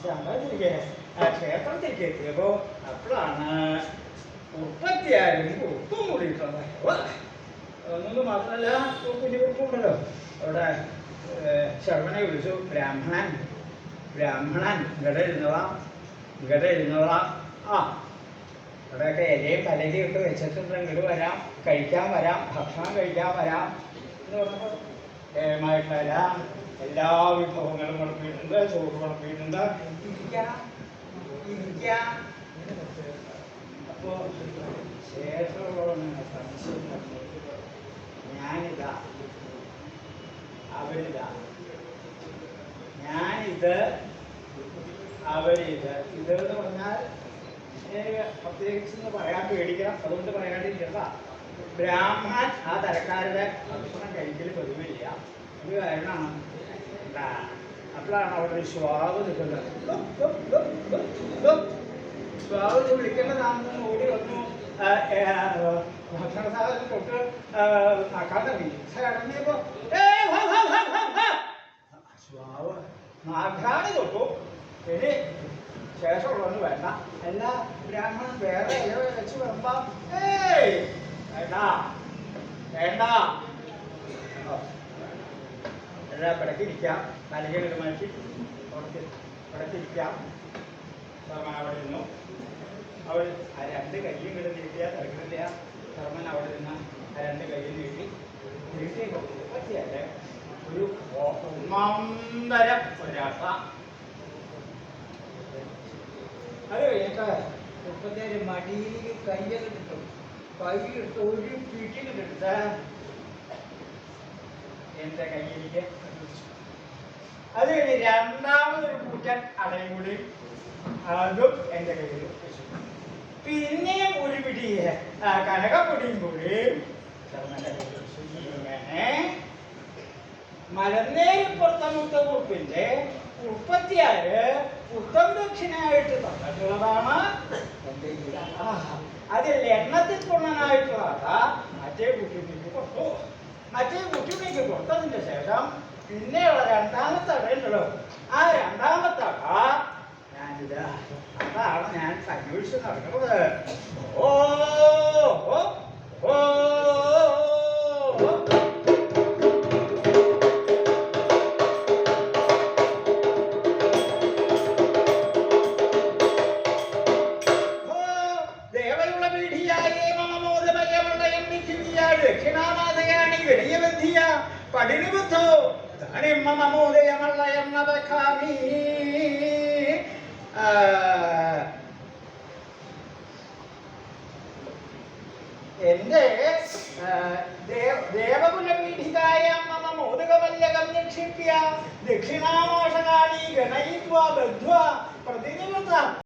ചമ്മതിരിക്കെ ക്ഷേത്രത്തിലേക്ക് എത്തിയപ്പോ അപ്പോഴാണ് ഉപ്പത്തിയാരും ഉപ്പും കൂടിയിട്ടുള്ളത്. ഒന്നും മാത്രമല്ല കുഞ്ഞു കുറുപ്പുണ്ടല്ലോ അവിടെ ശർമ്മനെ വിളിച്ചു. ബ്രാഹ്മണൻ ഇവിടെ ഇരുന്നോളാം. ആ ഇവിടെയൊക്കെ ഇലയും പലകയും ഒക്കെ വെച്ചിട്ടുണ്ട്, ഇങ്ങോട്ട് വരാം, കഴിക്കാൻ വരാം, ഭക്ഷണം കഴിക്കാൻ വരാം എന്ന് പറഞ്ഞപ്പോൾ ഏമായിട്ടല്ല എല്ലാ വിഭവങ്ങളും വിളമ്പിയിട്ടുണ്ട്, ചോറ് വിളമ്പിയിട്ടുണ്ട്. ഇരിക്കാം. അപ്പോ ശേഷമുള്ള സംശയം ഞാനിതാ അവരിതാ, ഞാനിത് അവരിത്. ഇതെന്ന് പറഞ്ഞാൽ പ്രത്യേകിച്ച് പറയാൻ പേടിക്കണം, അതുകൊണ്ട് പറയാണ്ടിരിക്കണ്ട. ബ്രാഹ്മണൻ ആ തരക്കാരുടെ ഭക്ഷണം കഴിക്കൽ പതിവില്ല. ഇത് കാരണം എന്താ അപ്പോഴാണ് അവിടെ ഒരു ശ്വാവ് നിൽക്കുന്നത്. ശ്വാവ് വിളിക്കേണ്ടതാണെന്ന് ഓടി വന്നു. ഭക്ഷണ സാധനം തൊട്ട് നടക്കാൻ തുടങ്ങി. കടന്നപ്പോ ശ്വാവ് നാഘാണി തൊട്ടു. ഇനി ശേഷമുള്ളതൊന്നും വേണ്ട. എല്ലാ ബ്രാഹ്മണൻ വേറെ ഇല വെച്ച് വിളമ്പാം. വേണ്ട വേണ്ട, എല്ലാം പിടക്കിരിക്കാം. തലകേട് മാറ്റി പിടക്കിരിക്കാം. അവിടെ നിന്നു. അവൾ ആ രണ്ട് കയ്യും കിട നീട്ടിയാൽ തിരക്കില്ല. ധർമ്മൻ അവിടെ നിന്ന് ആ രണ്ട് കയ്യും നീട്ടി പറ്റിയല്ലേ ഒരു ഒന്നാന്തരം ഒരാട്ട. അത് കഴിഞ്ഞിട്ട് മുപ്പത്തേര് മടിയിലേക്ക് കയ്യൊക്കെ കിട്ടും. കൈയിട്ട് ഒരു പിടിയിൽ കിട്ട എന്റെ കയ്യിലേക്ക്. അത് കഴിഞ്ഞ് രണ്ടാമതൊരു കൂറ്റൻ അടയും കൂടി അതും എന്റെ കയ്യിൽ വെച്ചു. പിന്നെയും ഒരു പിടി കനകപ്പൊടിയും കൂടി ഇങ്ങനെ മലന്നേരിപ്പുറത്തമുത്ത കുറിപ്പിന്റെ 36 ഉത്തം ദക്ഷിണയായിട്ട് തന്നിട്ടുള്ളതാണ് എന്റെ ഈ. അതിൽ എണ്ണത്തിൽ പൊണ്ണനായിട്ടുള്ള മറ്റേ കുട്ടിക്ക് കൊടുത്തു. മറ്റേ കുട്ടിക്ക് കൊടുത്തതിന്റെ ശേഷം പിന്നെയുള്ള രണ്ടാമത്തെ അടയുണ്ടല്ലോ, ആ രണ്ടാമത്തെ അട ഞാനിത് അതാണ് ഞാൻ അന്വേഷിച്ച് നടക്കുന്നത്. ഓ ഓ ഓ ദക്ഷിണാനാഥയാണി വിനയബന്ധിയ പടിനിബുദ്ധോ താനിമ്മമോദയമല്ലയം നവഖാമി. എന്റെ ദേവകുലപീഠികായ മമ മോദകമല്ലകം നിക്ഷിപ്യ ദക്ഷിണാമോഷകാണി ഗണയിത്വാ ബദ്ധ്വാ പ്രതിനിബുദ്ധ